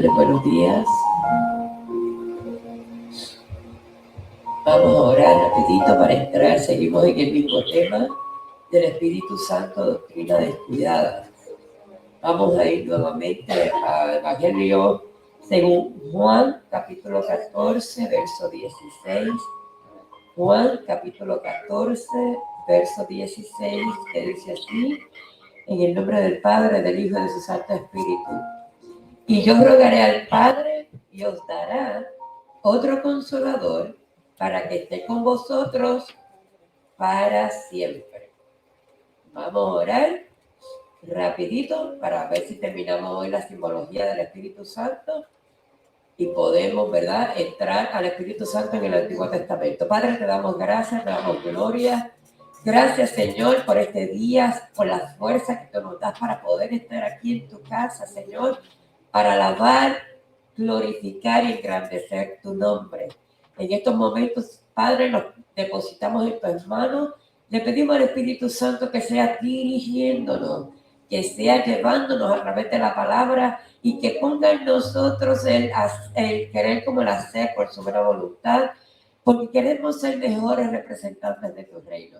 Buenos días. Vamos a orar rapidito para entrar. Seguimos en el mismo tema del Espíritu Santo, doctrina descuidada. Vamos a ir nuevamente al Evangelio según Juan, capítulo 14, verso 16. Juan, capítulo 14, verso 16, que dice así: en el nombre del Padre, del Hijo y de su Santo Espíritu. Y yo rogaré al Padre y os dará otro consolador para que esté con vosotros para siempre. Vamos a orar rapidito para ver si terminamos hoy la simbología del Espíritu Santo y podemos, ¿verdad?, entrar al Espíritu Santo en el Antiguo Testamento. Padre, te damos gracias, te damos gloria. Gracias, Señor, por este día, por la fuerza que tú nos das para poder estar aquí en tu casa, Señor, para alabar, glorificar y engrandecer tu nombre. En estos momentos, Padre, nos depositamos en tus manos. Le pedimos al Espíritu Santo que sea dirigiéndonos, que sea llevándonos a través de la palabra y que ponga en nosotros el querer como el hacer por su buena voluntad, porque queremos ser mejores representantes de tu reino.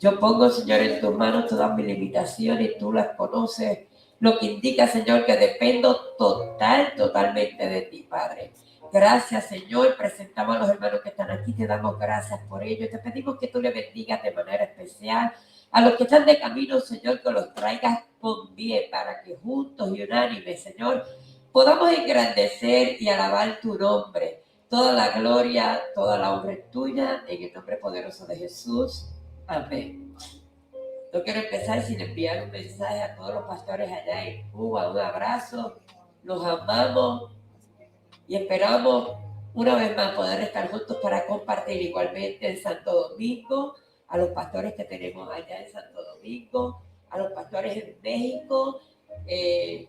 Yo pongo, Señor, en tus manos todas mis limitaciones y tú las conoces, lo que indica, Señor, que dependo totalmente de ti, Padre. Gracias, Señor. Presentamos a los hermanos que están aquí, te damos gracias por ello. Te pedimos que tú le bendigas de manera especial a los que están de camino, Señor, que los traigas con bien para que juntos y unánimes, Señor, podamos engrandecer y alabar tu nombre. Toda la gloria, toda la honra es tuya, en el nombre poderoso de Jesús. Amén. Yo quiero empezar sin enviar un mensaje a todos los pastores allá en Cuba. Un abrazo, los amamos y esperamos una vez más poder estar juntos para compartir igualmente en Santo Domingo, a los pastores que tenemos allá en Santo Domingo, a los pastores en México. Les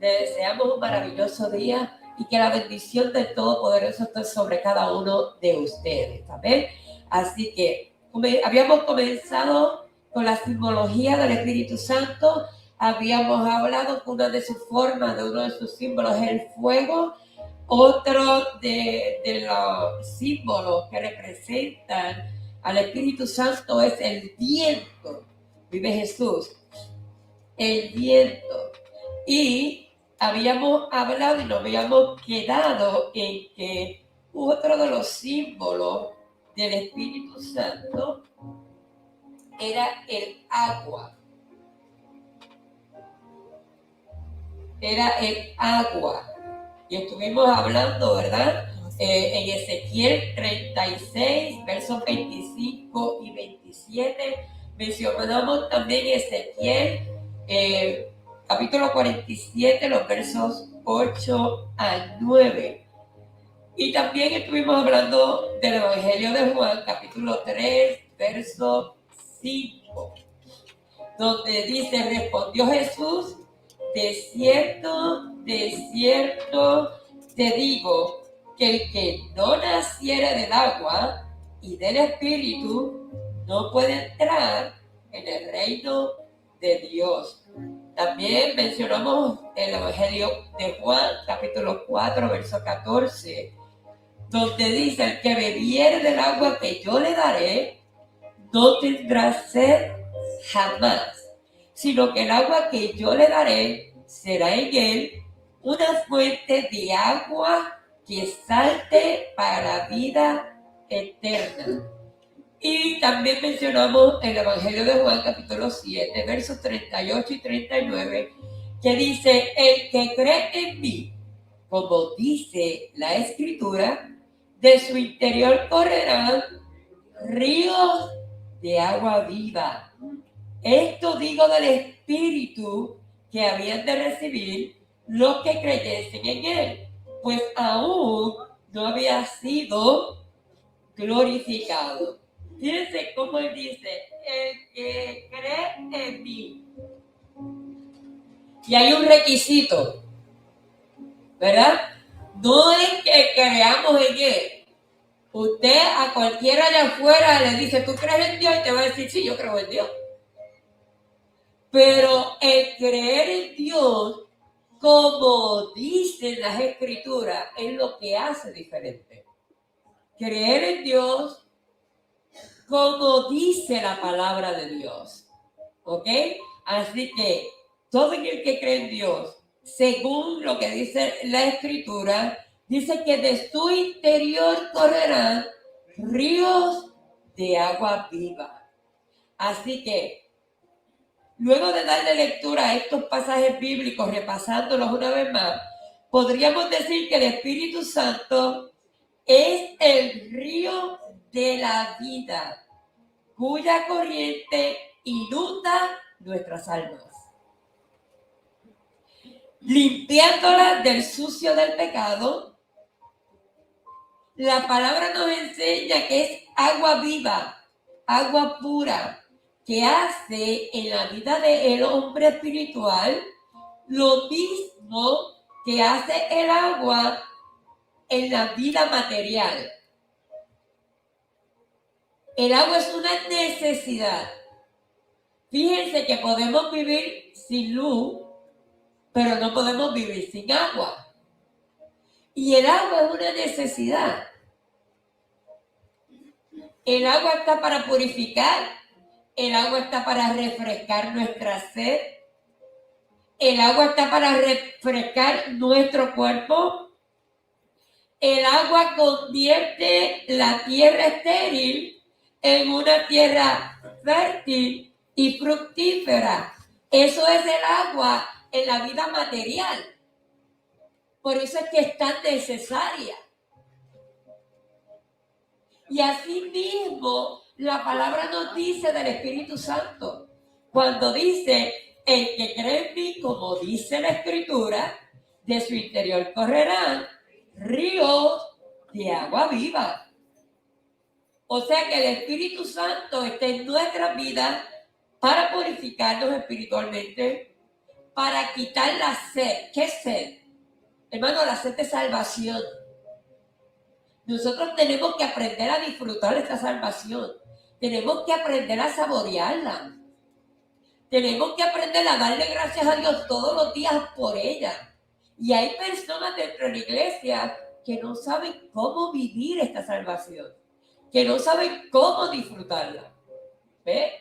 deseamos un maravilloso día y que la bendición del Todopoderoso esté sobre cada uno de ustedes. ¿Amén? Así que habíamos comenzado con la simbología del Espíritu Santo. Habíamos hablado que una de sus formas, de uno de sus símbolos es el fuego. Otro de los símbolos que representan al Espíritu Santo es el viento. Vive Jesús. El viento. Y habíamos hablado y nos habíamos quedado en que otro de los símbolos del Espíritu Santo era el agua. Era el agua. Y estuvimos hablando, ¿verdad? En Ezequiel 36, versos 25 y 27. Mencionamos también Ezequiel capítulo 47, los versos 8 al 9. Y también estuvimos hablando del Evangelio de Juan, capítulo 3, verso 5, donde dice: respondió Jesús, de cierto te digo, que el que no naciere del agua y del Espíritu no puede entrar en el reino de Dios. También mencionamos el Evangelio de Juan, capítulo 4, verso 14, donde dice: el que bebiere del agua que yo le daré, no tendrá sed jamás, sino que el agua que yo le daré será en él una fuente de agua que salte para la vida eterna. Y también mencionamos el Evangelio de Juan, capítulo 7, versos 38 y 39, que dice: el que cree en mí, como dice la Escritura, de su interior correrán ríos de agua viva. Esto digo del Espíritu que habían de recibir los que creyesen en él, pues aún no había sido glorificado. Fíjense cómo él dice: el que cree en mí. Y hay un requisito, ¿verdad? No es que creamos en él. Usted a cualquiera allá afuera le dice: ¿tú crees en Dios? Y te va a decir: sí, yo creo en Dios. Pero el creer en Dios como dicen las escrituras, es lo que hace diferente. Creer en Dios como dice la palabra de Dios. ¿Ok? Así que todo aquel que cree en Dios, según lo que dice la escritura, dice que de su interior correrán ríos de agua viva. Así que, luego de darle lectura a estos pasajes bíblicos, repasándolos una vez más, podríamos decir que el Espíritu Santo es el río de la vida, cuya corriente inunda nuestras almas, limpiándolas del sucio del pecado. La palabra nos enseña que es agua viva, agua pura, que hace en la vida del hombre espiritual lo mismo que hace el agua en la vida material. El agua es una necesidad. Fíjense que podemos vivir sin luz, pero no podemos vivir sin agua. Y el agua es una necesidad. El agua está para purificar, el agua está para refrescar nuestra sed, el agua está para refrescar nuestro cuerpo. El agua convierte la tierra estéril en una tierra fértil y fructífera. Eso es el agua en la vida material. Por eso es que es tan necesaria. Y así mismo la palabra nos dice del Espíritu Santo. Cuando dice, el que cree en mí, como dice la Escritura, de su interior correrán ríos de agua viva. O sea que el Espíritu Santo está en nuestras vidas para purificarnos espiritualmente, para quitar la sed. ¿Qué sed? Hermano, la sed de salvación. Nosotros tenemos que aprender a disfrutar esta salvación. Tenemos que aprender a saborearla. Tenemos que aprender a darle gracias a Dios todos los días por ella. Y hay personas dentro de la iglesia que no saben cómo vivir esta salvación, que no saben cómo disfrutarla. ¿Ve?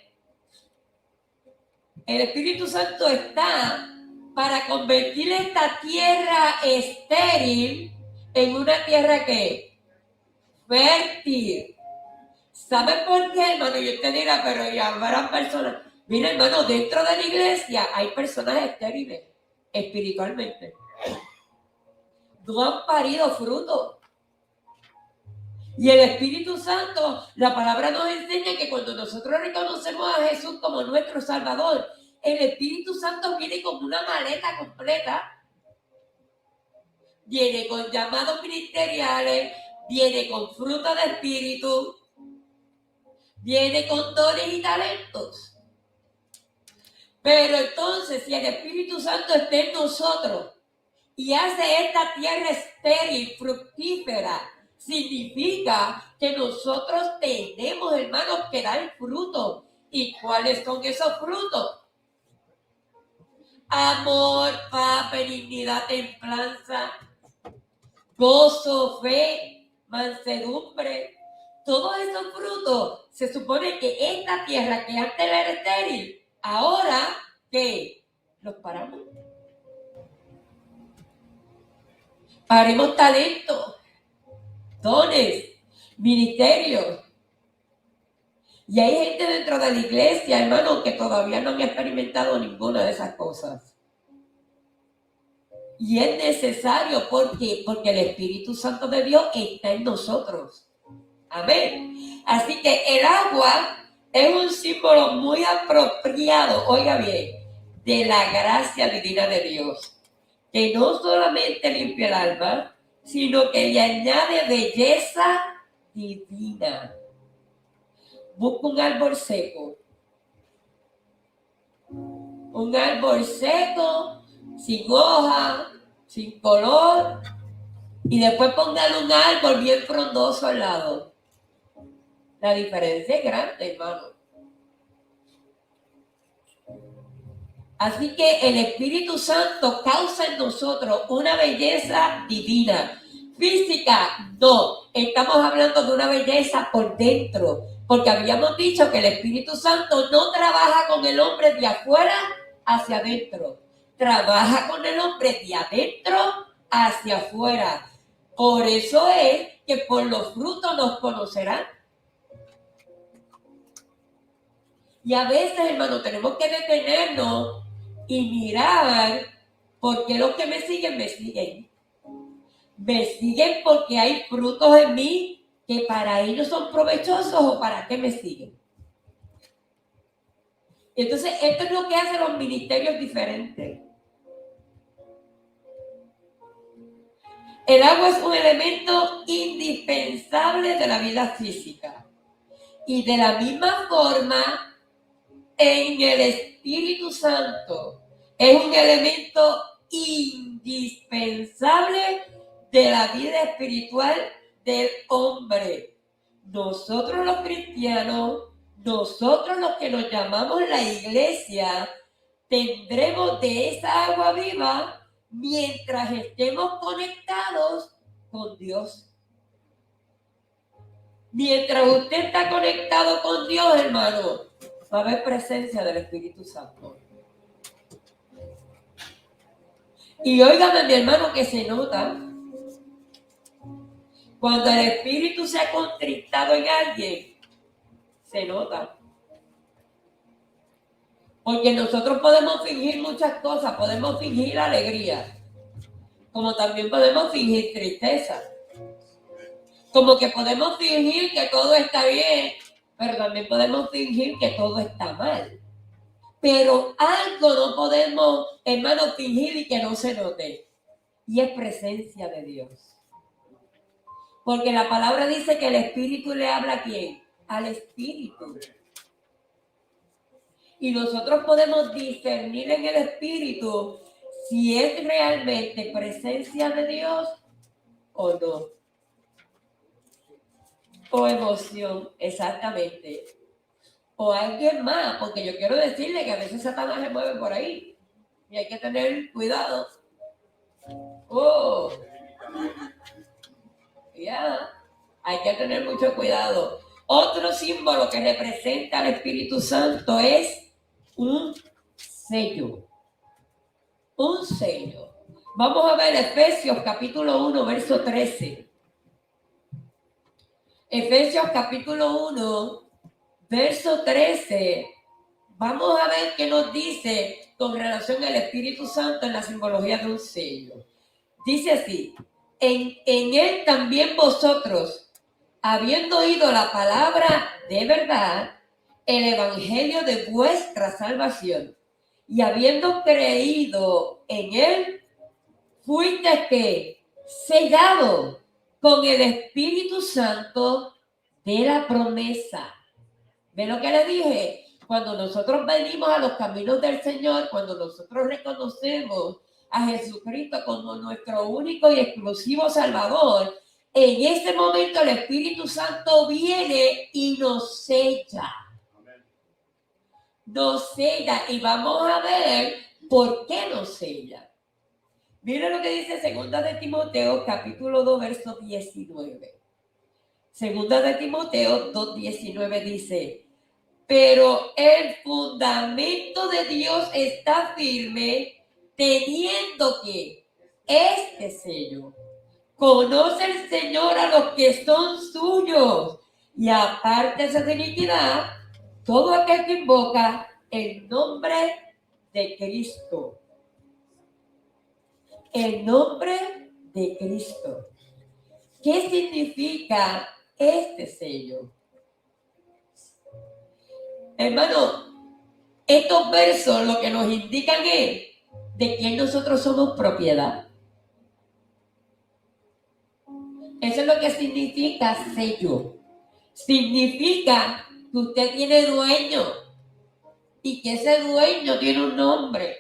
El Espíritu Santo está para convertir esta tierra estéril en una tierra que fértil. ¿Saben por qué, hermano? Y usted dirá, pero ya habrá personas. Mira, hermano, dentro de la iglesia hay personas estériles espiritualmente. No han parido fruto. Y el Espíritu Santo, la palabra nos enseña que cuando nosotros reconocemos a Jesús como nuestro Salvador, el Espíritu Santo viene como una maleta completa. Viene con llamados ministeriales, viene con fruta de espíritu, viene con dones y talentos. Pero entonces, si el Espíritu Santo está en nosotros y hace esta tierra estéril, fructífera, significa que nosotros tenemos, hermanos, que dar fruto. ¿Y cuáles son esos frutos? Amor, paz, benignidad, templanza, gozo, fe, mansedumbre. Todos esos frutos, se supone que esta tierra que antes era estéril, ahora, ¿qué? Los paramos. Paremos talentos, dones, ministerios. Y hay gente dentro de la iglesia, hermano, que todavía no han experimentado ninguna de esas cosas. Y es necesario, ¿por qué? Porque el Espíritu Santo de Dios está en nosotros. Amén. Así que el agua es un símbolo muy apropiado, oiga bien, de la gracia divina de Dios, que no solamente limpia el alma, sino que le añade belleza divina. Busca un árbol seco. Un árbol seco, sin hoja, sin color, y después póngale un árbol bien frondoso al lado. La diferencia es grande, hermano. Así que el Espíritu Santo causa en nosotros una belleza divina. Física, no. Estamos hablando de una belleza por dentro. Porque habíamos dicho que el Espíritu Santo no trabaja con el hombre de afuera hacia adentro. Trabaja con el hombre de adentro hacia afuera. Por eso es que por los frutos nos conocerán. Y a veces, hermano, tenemos que detenernos y mirar por qué los que me siguen me siguen. Me siguen porque hay frutos en mí que para ellos son provechosos o para qué me siguen. Entonces, esto es lo que hacen los ministerios diferentes. El agua es un elemento indispensable de la vida física. Y de la misma forma, en el Espíritu Santo es un elemento indispensable de la vida espiritual del hombre. Nosotros los cristianos, nosotros los que nos llamamos la iglesia, tendremos de esa agua viva mientras estemos conectados con Dios. Mientras usted está conectado con Dios, hermano, va a haber presencia del Espíritu Santo. Y óigame, mi hermano, que se nota cuando el Espíritu se ha contristado en alguien, se nota. Porque nosotros podemos fingir muchas cosas, podemos fingir alegría, como también podemos fingir tristeza. Como que podemos fingir que todo está bien, pero también podemos fingir que todo está mal. Pero algo no podemos, hermano, fingir y que no se note. Y es presencia de Dios. Porque la palabra dice que el Espíritu le habla ¿a quién? Al Espíritu. Y nosotros podemos discernir en el Espíritu si es realmente presencia de Dios o no. O emoción, exactamente. O alguien más, porque yo quiero decirle que a veces Satanás se mueve por ahí. Y hay que tener cuidado. Oh, ya, hay que tener mucho cuidado. Otro símbolo que representa al Espíritu Santo es un sello. Un sello. Vamos a ver Efesios capítulo 1, verso 13. Efesios capítulo 1, verso 13. Vamos a ver qué nos dice con relación al Espíritu Santo en la simbología de un sello. Dice así: en él también vosotros, habiendo oído la palabra de verdad, el evangelio de vuestra salvación, y habiendo creído en él, fuiste que sellado con el Espíritu Santo de la promesa. ¿Ve lo que le dije? Cuando nosotros venimos a los caminos del Señor, cuando nosotros reconocemos a Jesucristo como nuestro único y exclusivo Salvador, en ese momento el Espíritu Santo viene y nos sella. Nos sella, y vamos a ver por qué nos sella. Mira lo que dice Segunda de Timoteo, capítulo 2, verso 19. Segunda de Timoteo 2:19 dice: pero el fundamento de Dios está firme, teniendo que este sello. Conoce el Señor a los que son suyos, y apártese de iniquidad todo aquel que invoca el nombre de Cristo. El nombre de Cristo. ¿Qué significa este sello? Hermano, estos versos lo que nos indican es de quién nosotros somos propiedad. Eso es lo que significa sello. Significa que usted tiene dueño y que ese dueño tiene un nombre.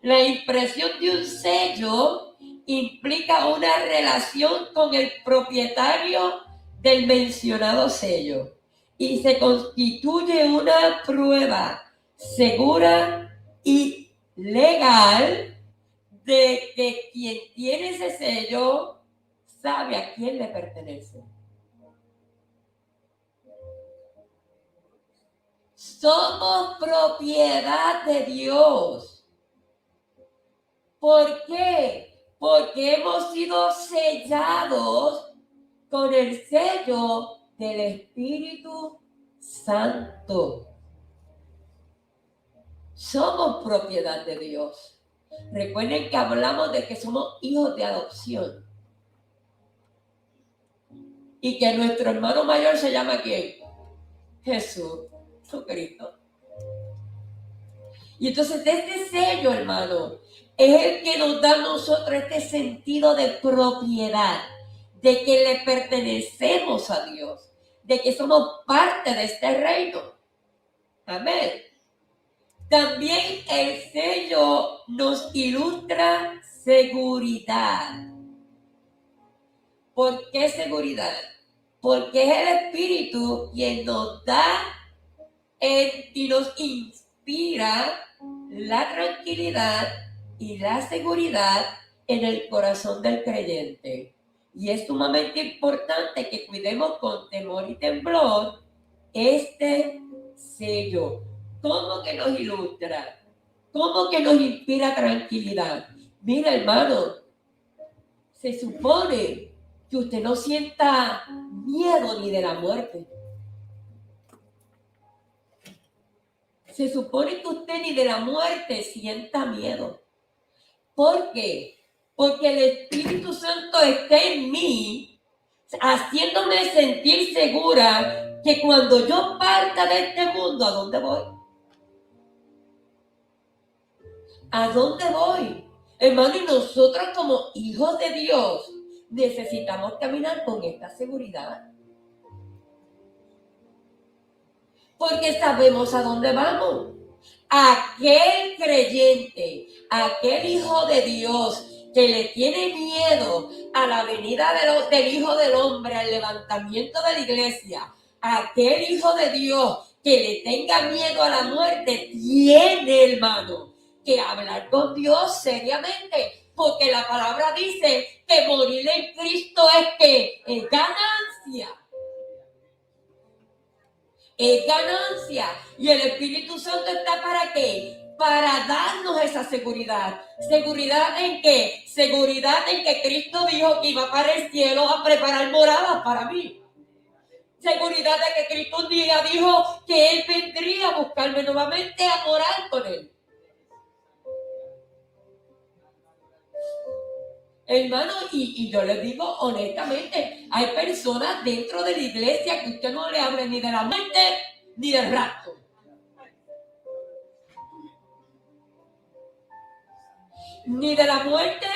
La impresión de un sello implica una relación con el propietario del mencionado sello y se constituye una prueba segura y legal de que quien tiene ese sello sabe a quién le pertenece. Somos propiedad de Dios. ¿Por qué? Porque hemos sido sellados con el sello del Espíritu Santo. Somos propiedad de Dios. Recuerden que hablamos de que somos hijos de adopción. Y que nuestro hermano mayor se llama ¿quién? Jesús, Jesucristo. Y entonces este sello, hermano, es el que nos da a nosotros este sentido de propiedad, de que le pertenecemos a Dios, de que somos parte de este reino. Amén. También el sello nos ilustra seguridad. ¿Por qué seguridad? Porque es el Espíritu quien nos da y nos inspira la tranquilidad y la seguridad en el corazón del creyente. Y es sumamente importante que cuidemos con temor y temblor este sello. ¿Cómo que nos ilustra? ¿Cómo que nos inspira tranquilidad? Mira, hermano, se supone que usted no sienta miedo ni de la muerte. Se supone que usted ni de la muerte sienta miedo. ¿Por qué? Porque el Espíritu Santo está en mí, haciéndome sentir segura que cuando yo parta de este mundo, ¿a dónde voy? ¿A dónde voy? Hermano, y nosotros como hijos de Dios necesitamos caminar con esta seguridad. Porque sabemos a dónde vamos. Aquel creyente, aquel hijo de Dios que le tiene miedo a la venida del Hijo del Hombre, al levantamiento de la iglesia, aquel hijo de Dios que le tenga miedo a la muerte, tiene, hermano, que hablar con Dios seriamente, porque la palabra dice que morir en Cristo es ganancia. Es ganancia. Y el Espíritu Santo está ¿para qué? Para darnos esa seguridad. ¿Seguridad en qué? Seguridad en que Cristo dijo que iba para el cielo a preparar moradas para mí. Seguridad de que Cristo un día dijo que Él vendría a buscarme nuevamente a morar con Él. Hermano, y yo les digo honestamente, hay personas dentro de la iglesia que usted no le hable ni de la muerte ni del rapto. Ni de la muerte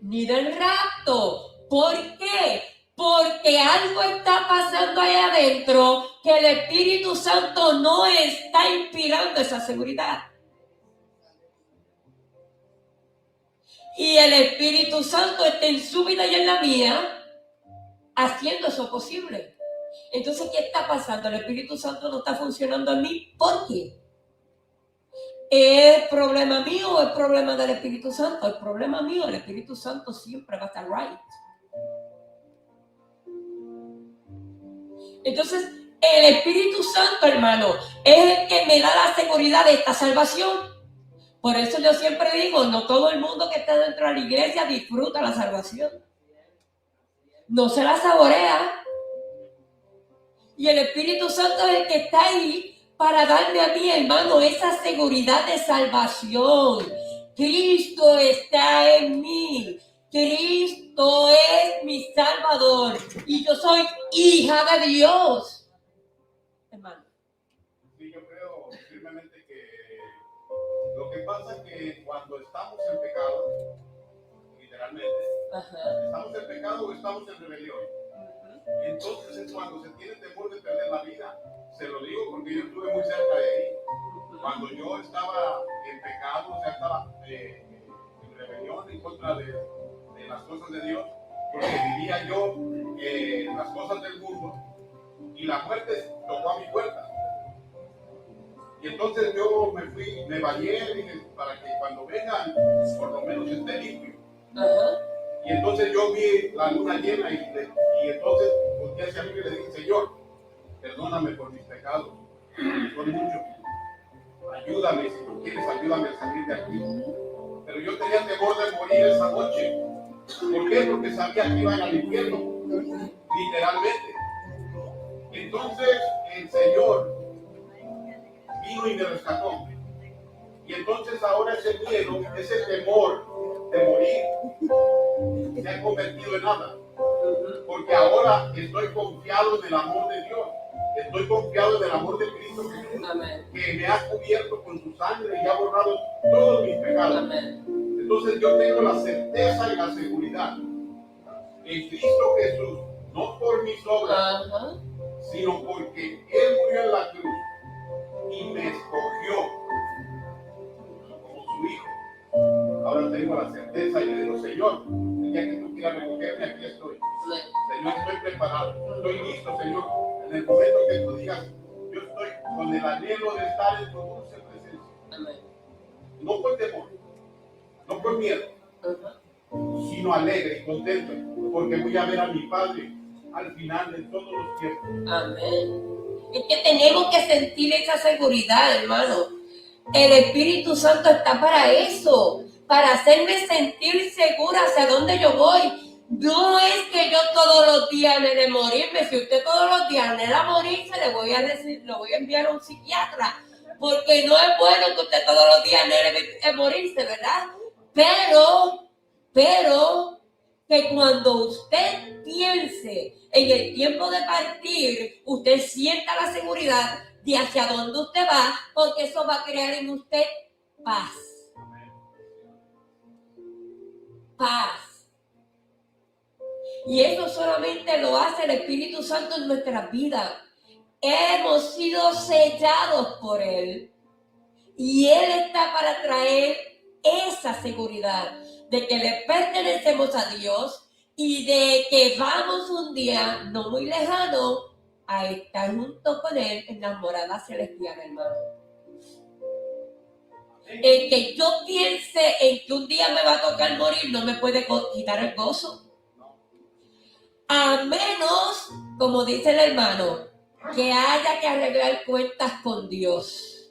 ni del rapto. ¿Por qué? Porque algo está pasando ahí adentro que el Espíritu Santo no está inspirando esa seguridad. Y el Espíritu Santo está en su vida y en la mía haciendo eso posible. Entonces, ¿qué está pasando? El Espíritu Santo no está funcionando en mí. ¿Por qué? ¿Es problema mío o es problema del Espíritu Santo? El problema mío, el Espíritu Santo siempre va a estar right. Entonces, el Espíritu Santo, hermano, es el que me da la seguridad de esta salvación. Por eso yo siempre digo, no todo el mundo que está dentro de la iglesia disfruta la salvación. No se la saborea. Y el Espíritu Santo es el que está ahí para darme a mí, hermano, esa seguridad de salvación. Cristo está en mí. Cristo es mi Salvador. Y yo soy hija de Dios. Hermano. Sí, yo creo firmemente que lo que pasa es que cuando estamos en pecado, literalmente, estamos en pecado o estamos en rebelión. Entonces es cuando se tiene temor de perder la vida. Se lo digo porque yo estuve muy cerca de ahí. Cuando yo estaba en pecado, o sea, estaba en rebelión en contra de las cosas de Dios, porque vivía yo las cosas del mundo y la muerte tocó a mi puerta. Y entonces yo me fui, me bañé, dije, para que cuando vengan, por lo menos esté limpio. Y entonces yo vi la luna llena y entonces volteé hacia mí y le dije, Señor, perdóname por mis pecados, son muchos. Ayúdame, si tú quieres, ayúdame a salir de aquí. Pero yo tenía temor de morir esa noche. ¿Por qué? Porque sabía que iban al infierno, literalmente. Entonces el Señor vino y me rescató. Y entonces ahora ese miedo, ese temor de morir, se ha convertido en nada. Porque ahora estoy confiado en el amor de Dios. Estoy confiado en el amor de Cristo Jesús, que me ha cubierto con su sangre y ha borrado todos mis pecados. Amén. Entonces yo tengo la certeza y la seguridad en Cristo Jesús, no por mis obras, sino porque Él murió en la cruz y me escogió como su hijo. Ahora tengo la certeza y le digo, Señor, el día que tú quieras recogerme, aquí estoy. Señor, estoy preparado, estoy listo, Señor. En el momento que tú digas, yo estoy con el anhelo de estar en tu dulce presencia. Amén. No por temor, no por miedo, sino alegre y contento, porque voy a ver a mi Padre al final de todos los tiempos. Amén. Es que tenemos que sentir esa seguridad, hermano. El Espíritu Santo está para eso, para hacerme sentir segura hacia dónde yo voy. No es que yo todos los días anhele morirme. Si usted todos los días anhela morirse, le voy a decir, lo voy a enviar a un psiquiatra, porque no es bueno que usted todos los días anhele morirse, ¿verdad? Pero que cuando usted piense en el tiempo de partir, usted sienta la seguridad de hacia dónde usted va, porque eso va a crear en usted paz. Paz. Y eso solamente lo hace el Espíritu Santo en nuestras vidas. Hemos sido sellados por Él. Y Él está para traer esa seguridad de que le pertenecemos a Dios y de que vamos un día, no muy lejano, a estar junto con Él en las moradas celestiales, hermano. El que yo piense en que un día me va a tocar morir no me puede quitar el gozo. A menos, como dice el hermano, que haya que arreglar cuentas con Dios.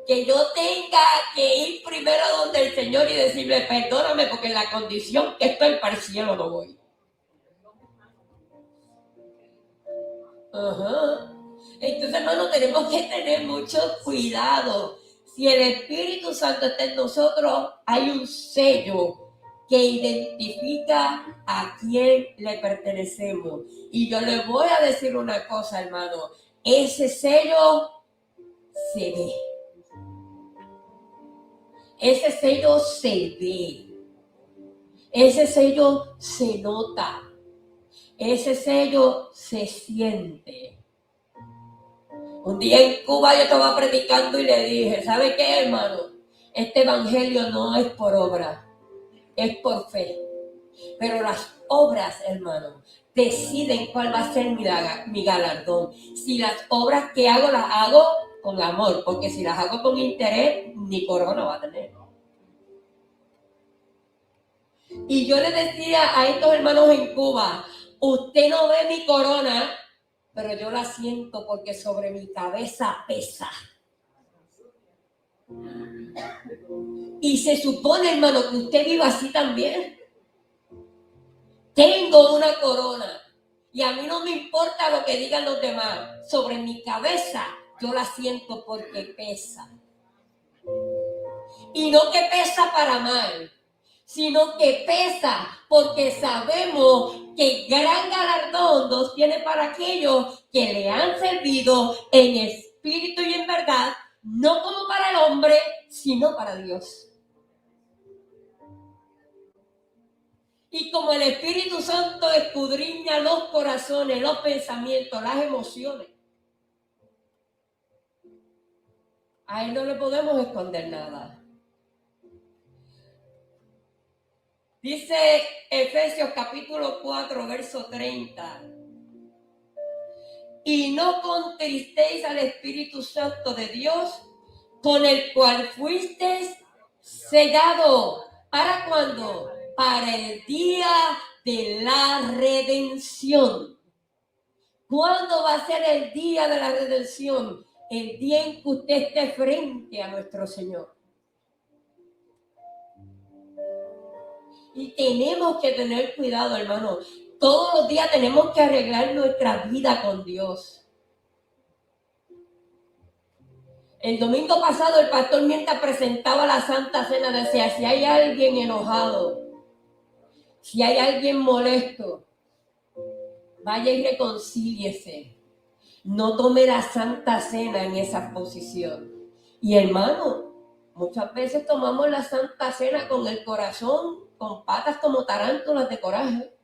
Que yo tenga que ir primero donde el Señor y decirle, perdóname, porque en la condición que estoy para el cielo no voy. Entonces, hermano, tenemos que tener mucho cuidado. Si el Espíritu Santo está en nosotros, hay un sello que identifica a quién le pertenecemos. Y yo le voy a decir una cosa, hermano. Ese sello se ve. Ese sello se ve. Ese sello se nota. Ese sello se siente. Un día en Cuba yo estaba predicando y le dije, ¿sabe qué, hermano? Este evangelio no es por obra, es por fe. Pero las obras, hermano, deciden cuál va a ser mi galardón. Si las obras que hago, las hago con amor, porque si las hago con interés, ni corona va a tener. Y yo le decía a estos hermanos en Cuba, usted no ve mi corona, pero yo la siento porque sobre mi cabeza pesa. Y se supone, hermano, que usted viva así también. Tengo una corona y a mí no me importa lo que digan los demás. Sobre mi cabeza yo la siento porque pesa. Y no que pesa para mal, sino que pesa porque sabemos que gran galardón nos tiene para aquellos que le han servido en espíritu y en verdad, no como para el hombre, sino para Dios. Y como el Espíritu Santo escudriña los corazones, los pensamientos, las emociones, a Él no le podemos esconder nada. Dice Efesios capítulo 4, verso 30. y no contristéis al Espíritu Santo de Dios, con el cual fuisteis sellado. ¿Para cuándo? Para el día de la redención. ¿Cuándo va a ser el día de la redención? El día en que usted esté frente a nuestro Señor. Y tenemos que tener cuidado, hermano. Todos los días tenemos que arreglar nuestra vida con Dios. El domingo pasado el pastor, mientras presentaba la Santa Cena, decía: si hay alguien enojado, si hay alguien molesto, vaya y reconcíliese. No tome la Santa Cena en esa posición. Y hermano, muchas veces tomamos la Santa Cena con el corazón, con patas como tarántulas de coraje,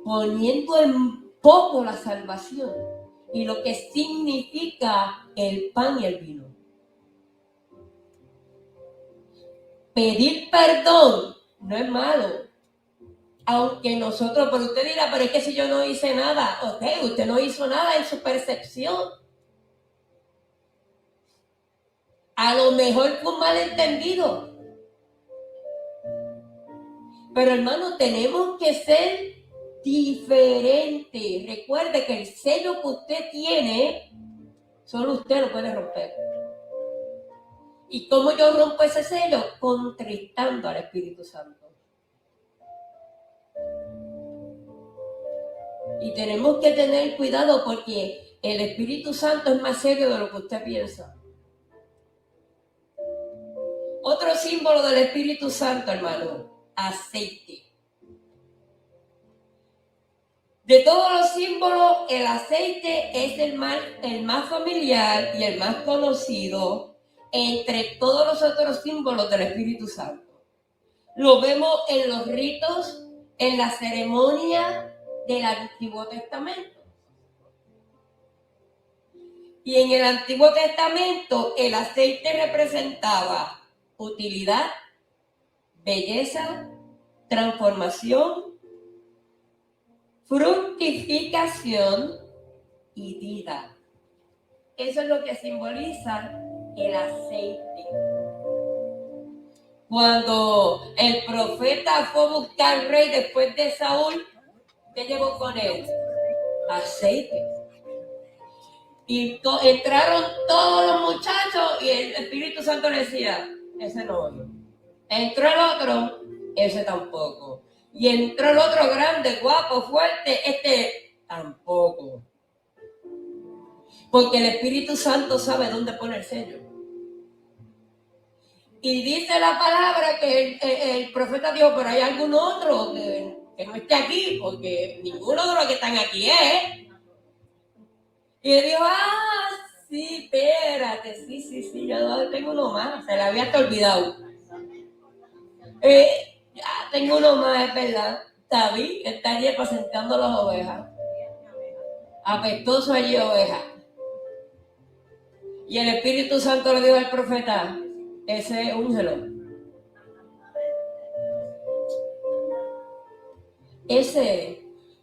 poniendo en poco la salvación y lo que significa el pan y el vino. Pedir perdón no es malo, aunque nosotros, pero usted dirá: pero es que si yo no hice nada. Ok, usted no hizo nada en su percepción. A lo mejor fue un malentendido. Pero hermano, tenemos que ser diferentes. Recuerde que el sello que usted tiene, solo usted lo puede romper. ¿Y cómo yo rompo ese sello? Contristando al Espíritu Santo. Y tenemos que tener cuidado porque el Espíritu Santo es más serio de lo que usted piensa. Otro símbolo del Espíritu Santo, hermano: aceite. De todos los símbolos, el aceite es el más familiar y el más conocido entre todos los otros símbolos del Espíritu Santo. Lo vemos en los ritos, en la ceremonia del Antiguo Testamento. Y en el Antiguo Testamento el aceite representaba utilidad, belleza, transformación, fructificación y vida. Eso es lo que simboliza el aceite. Cuando el profeta fue a buscar al rey después de Saúl, ¿qué llevó con él? Aceite. Y entraron todos los muchachos y el Espíritu Santo le decía: ese no. Entró el otro, ese tampoco. Y entró el otro grande, guapo, fuerte, este tampoco. Porque el Espíritu Santo sabe dónde pone el sello. Y dice la palabra que el profeta dijo: pero hay algún otro que no esté aquí, porque ninguno de los que están aquí es. Y él dijo: sí, espérate, sí, yo tengo uno más, se le había hasta olvidado. Ya tengo uno más, es verdad. David está allí apacentando las ovejas. Apestoso allí ovejas. Y el Espíritu Santo le dijo al profeta: ese úngelo.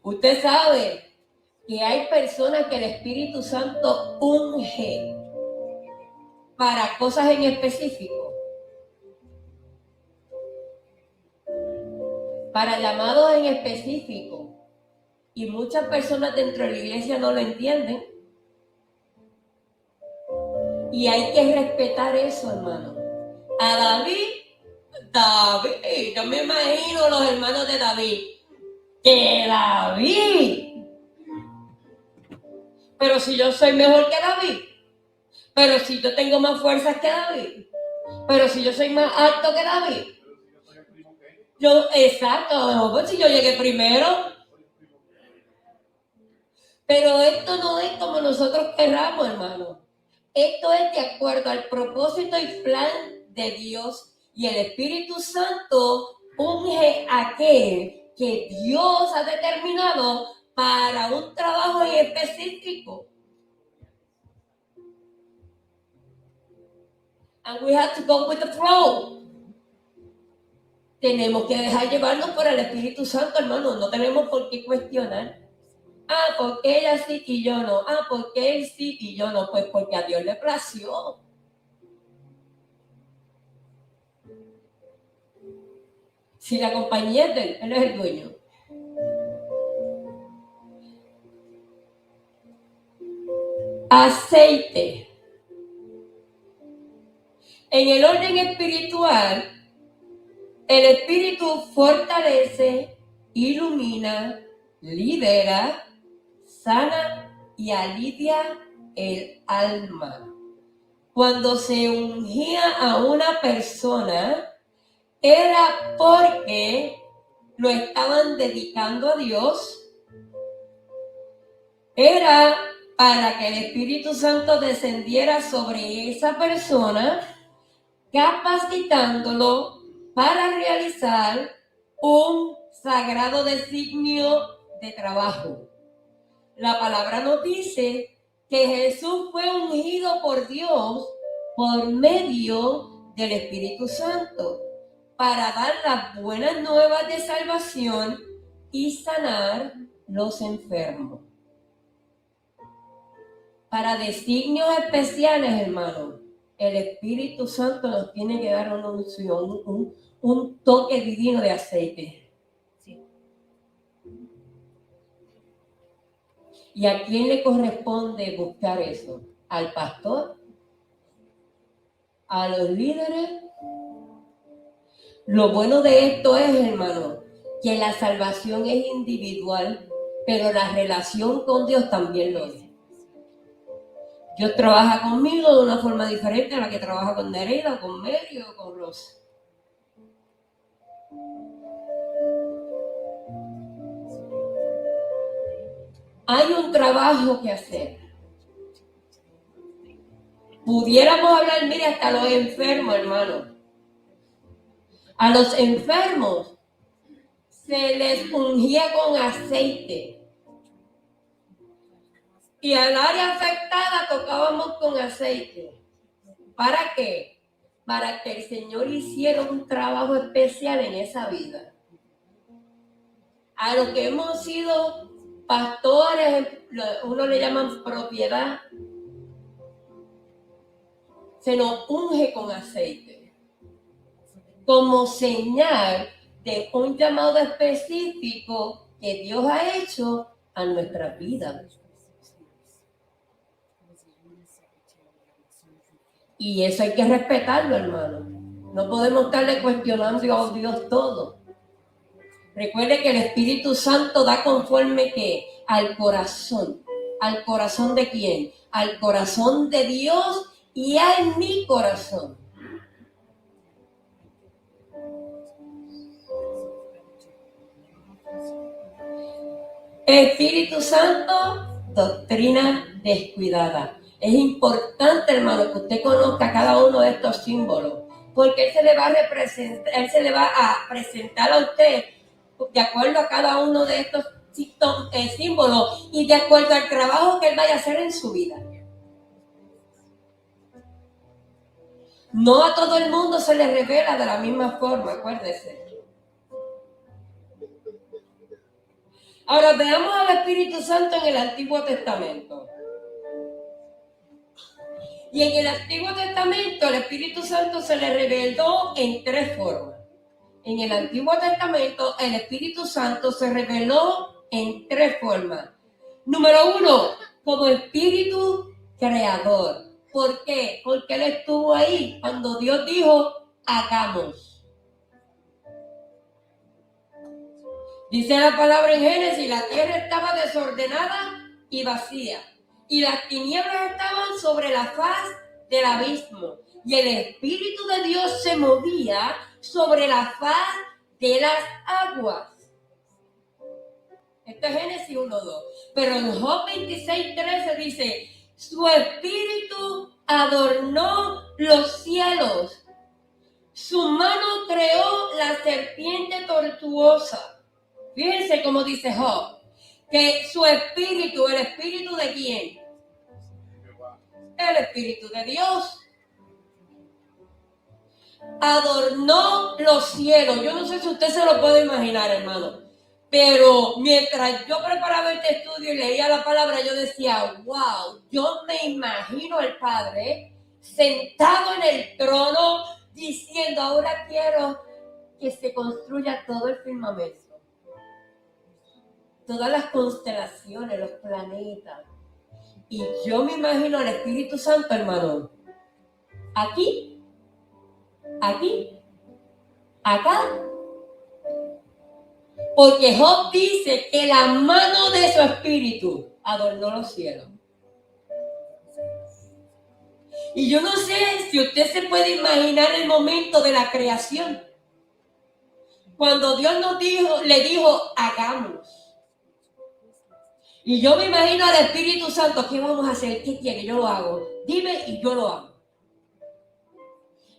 Usted sabe que hay personas que el Espíritu Santo unge para cosas en específico, para llamados en específico, y muchas personas dentro de la iglesia no lo entienden. Y hay que respetar eso, hermano. A David, yo me imagino los hermanos de David. ¡Que David! Pero si yo soy mejor que David, pero si yo tengo más fuerzas que David, pero si yo soy más alto que David, exacto, pues si yo llegué primero. Pero esto no es como nosotros querramos, hermano. Esto es de acuerdo al propósito y plan de Dios, y el Espíritu Santo unge a aquel que Dios ha determinado para un trabajo en específico. And we have to go with the flow. Tenemos que dejar llevarnos por el Espíritu Santo, hermano. No tenemos por qué cuestionar. Ah, porque ella sí y yo no. Ah, porque él sí y yo no. Pues porque a Dios le plació. Si la compañía es de él, él es el dueño. Aceite. En el orden espiritual, el espíritu fortalece, ilumina, libera, sana y alivia el alma. Cuando se ungía a una persona, era porque lo estaban dedicando a Dios, era para que el Espíritu Santo descendiera sobre esa persona, capacitándolo para realizar un sagrado designio de trabajo. La palabra nos dice que Jesús fue ungido por Dios por medio del Espíritu Santo para dar las buenas nuevas de salvación y sanar los enfermos. Para designios especiales, hermano, el Espíritu Santo nos tiene que dar una unción, un toque divino de aceite. Sí. ¿Y a quién le corresponde buscar eso? ¿Al pastor? ¿A los líderes? Lo bueno de esto es, hermano, que la salvación es individual, pero la relación con Dios también lo es. Dios trabaja conmigo de una forma diferente a la que trabaja con Nereida, con Mary o con Rosa. Hay un trabajo que hacer. Pudiéramos hablar, mire, hasta los enfermos, hermano. A los enfermos se les ungía con aceite. Y al área afectada tocábamos con aceite. ¿Para qué? Para que el Señor hiciera un trabajo especial en esa vida. A los que hemos sido pastores, uno le llaman propiedad, se nos unge con aceite como señal de un llamado específico que Dios ha hecho a nuestra vida. Y eso hay que respetarlo, hermano. No podemos estarle cuestionando a Dios todo. Recuerde que el Espíritu Santo da conforme que al corazón. ¿Al corazón de quién? Al corazón de Dios y a mi corazón. Espíritu Santo, doctrina descuidada. Es importante, hermano, que usted conozca cada uno de estos símbolos, porque él se le va a presentar a usted de acuerdo a cada uno de estos símbolos y de acuerdo al trabajo que él vaya a hacer en su vida. No a todo el mundo se le revela de la misma forma, acuérdese. Ahora veamos al Espíritu Santo en el Antiguo Testamento. Y en el Antiguo Testamento el Espíritu Santo se le reveló en tres formas. En el Antiguo Testamento el Espíritu Santo se reveló en tres formas. Número uno, como Espíritu creador. ¿Por qué? Porque Él estuvo ahí cuando Dios dijo, hagamos. Dice la palabra en Génesis, la tierra estaba desordenada y vacía, y las tinieblas estaban sobre la faz del abismo, y el Espíritu de Dios se movía sobre la faz de las aguas. Esto es Génesis 1:2. Pero en Job 26:13 dice, su Espíritu adornó los cielos, su mano creó la serpiente tortuosa. Fíjense cómo dice Job, que su espíritu, ¿el espíritu de quién? El Espíritu de Dios. Adornó los cielos. Yo no sé si usted se lo puede imaginar, hermano, Pero mientras yo preparaba este estudio y leía la palabra, yo decía, wow, yo me imagino al Padre sentado en el trono diciendo, ahora quiero que se construya todo el firmamento, todas las constelaciones, los planetas. Y yo me imagino al Espíritu Santo, hermano, aquí, acá. Porque Job dice que la mano de su espíritu adornó los cielos. Y yo no sé si usted se puede imaginar el momento de la creación. Cuando Dios le dijo, hagamos. Y yo me imagino al Espíritu Santo, ¿qué vamos a hacer? ¿Qué quiere? Yo lo hago. Dime y yo lo hago.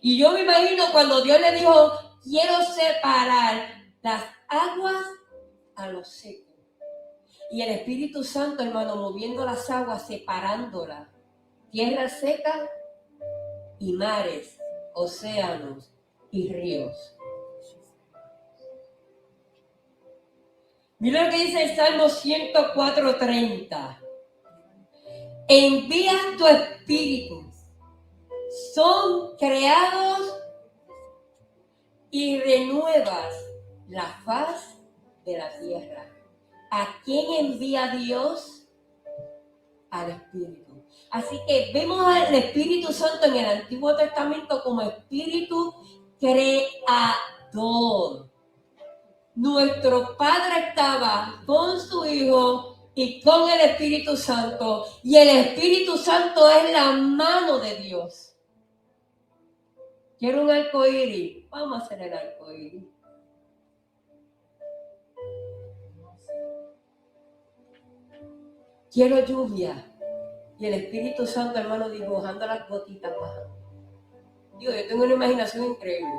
Y yo me imagino cuando Dios le dijo, quiero separar las aguas a los secos. Y el Espíritu Santo, hermano, moviendo las aguas, separándolas. Tierra seca y mares, océanos y ríos. Mira lo que dice el Salmo 104:30. Envía tu espíritu. Son creados y renuevas la faz de la tierra. ¿A quién envía Dios? Al Espíritu. Así que vemos al Espíritu Santo en el Antiguo Testamento como Espíritu creador. Nuestro Padre estaba con su Hijo y con el Espíritu Santo. Y el Espíritu Santo es la mano de Dios. Quiero un arco iris. Vamos a hacer el arco iris. Quiero lluvia. Y el Espíritu Santo, hermano, dibujando las gotitas bajando. Digo, yo tengo una imaginación increíble.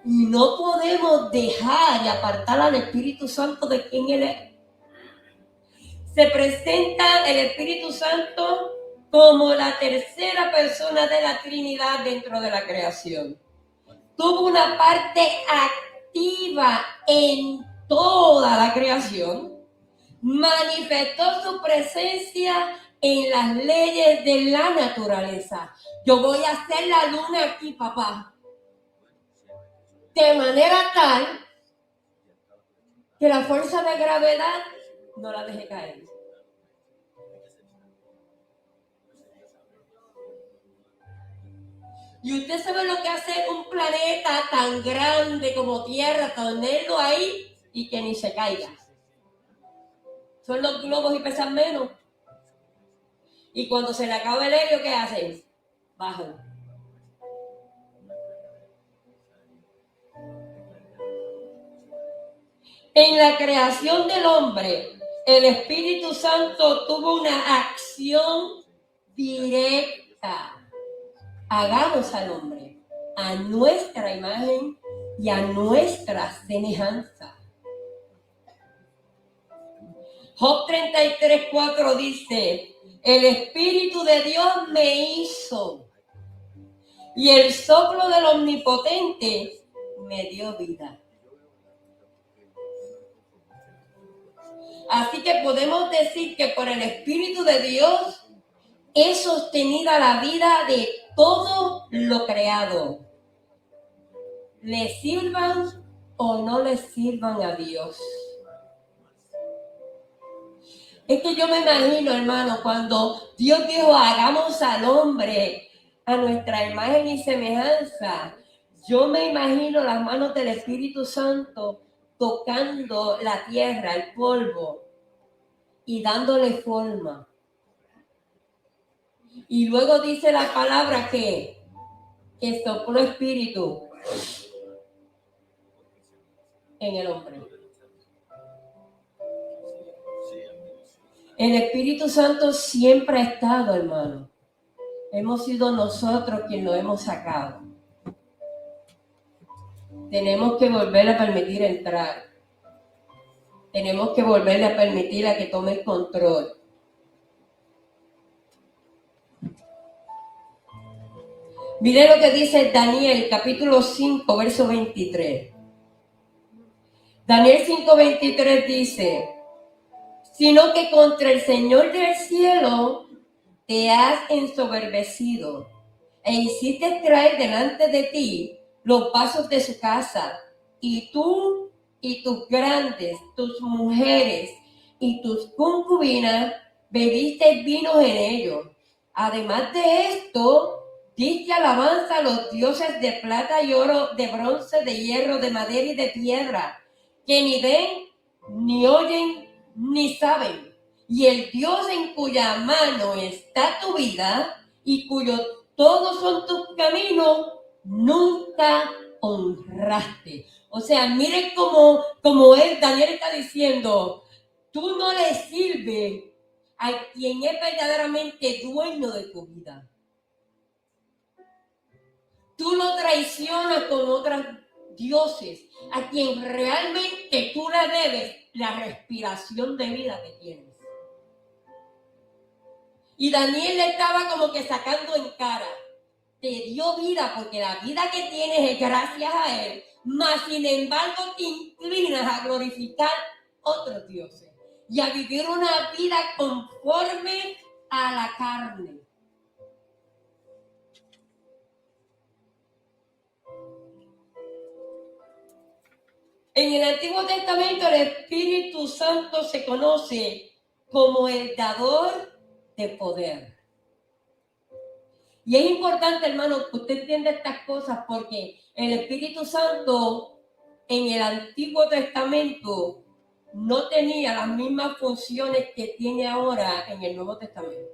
Y no podemos dejar y apartar al Espíritu Santo de quien Él es. Se presenta el Espíritu Santo como la tercera persona de la Trinidad dentro de la creación. Tuvo una parte activa en toda la creación. Manifestó su presencia en las leyes de la naturaleza. Yo voy a hacer la luna aquí, papá. De manera tal que la fuerza de gravedad no la deje caer. Y usted sabe lo que hace un planeta tan grande como Tierra, tenerlo ahí y que ni se caiga. Son los globos y pesan menos. Y cuando se le acaba el helio, ¿qué hacen? Bajan. En la creación del hombre, el Espíritu Santo tuvo una acción directa. Hagamos al hombre a nuestra imagen y a nuestra semejanza. Job 33:4 dice, el Espíritu de Dios me hizo y el soplo del Omnipotente me dio vida. Así que podemos decir que por el Espíritu de Dios es sostenida la vida de todo lo creado. Le sirvan o no le sirvan a Dios. Es que yo me imagino, hermano, cuando Dios dijo, hagamos al hombre a nuestra imagen y semejanza. Yo me imagino las manos del Espíritu Santo tocando la tierra, el polvo, y dándole forma. Y luego dice la palabra que sopló espíritu en el hombre. El Espíritu Santo siempre ha estado, hermano. Hemos sido nosotros quienes lo hemos sacado. Tenemos que volver a permitir entrar. Tenemos que volverle a permitir a que tome el control. Mire lo que dice Daniel, capítulo 5, verso 23. Daniel 5:23 dice, sino que contra el Señor del cielo te has ensoberbecido e hiciste traer delante de ti los vasos de su casa, y tú y tus grandes, tus mujeres y tus concubinas bebiste vinos en ellos. Además de esto, diste alabanza a los dioses de plata y oro, de bronce, de hierro, de madera y de piedra, que ni ven, ni oyen, ni saben. Y el Dios en cuya mano está tu vida y cuyo todos son tus caminos, nunca honraste. O sea, miren cómo Daniel está diciendo, tú no le sirves a quien es verdaderamente dueño de tu vida. Tú lo traicionas con otros dioses, a quien realmente tú le debes la respiración de vida que tienes. Y Daniel le estaba como que sacando en cara, te dio vida porque la vida que tienes es gracias a él, mas sin embargo te inclinas a glorificar otros dioses y a vivir una vida conforme a la carne. En el Antiguo Testamento el Espíritu Santo se conoce como el dador de poder. Y es importante, hermano, que usted entienda estas cosas porque el Espíritu Santo en el Antiguo Testamento no tenía las mismas funciones que tiene ahora en el Nuevo Testamento.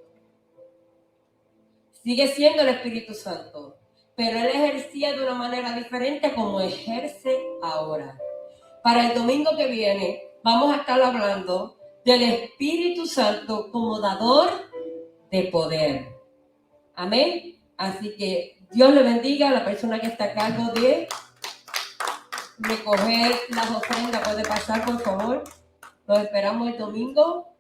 Sigue siendo el Espíritu Santo, pero él ejercía de una manera diferente como ejerce ahora. Para el domingo que viene vamos a estar hablando del Espíritu Santo como dador de poder. Amén. Así que Dios le bendiga a la persona que está a cargo de recoger las ofrendas. Puede pasar, por favor. Los esperamos el domingo.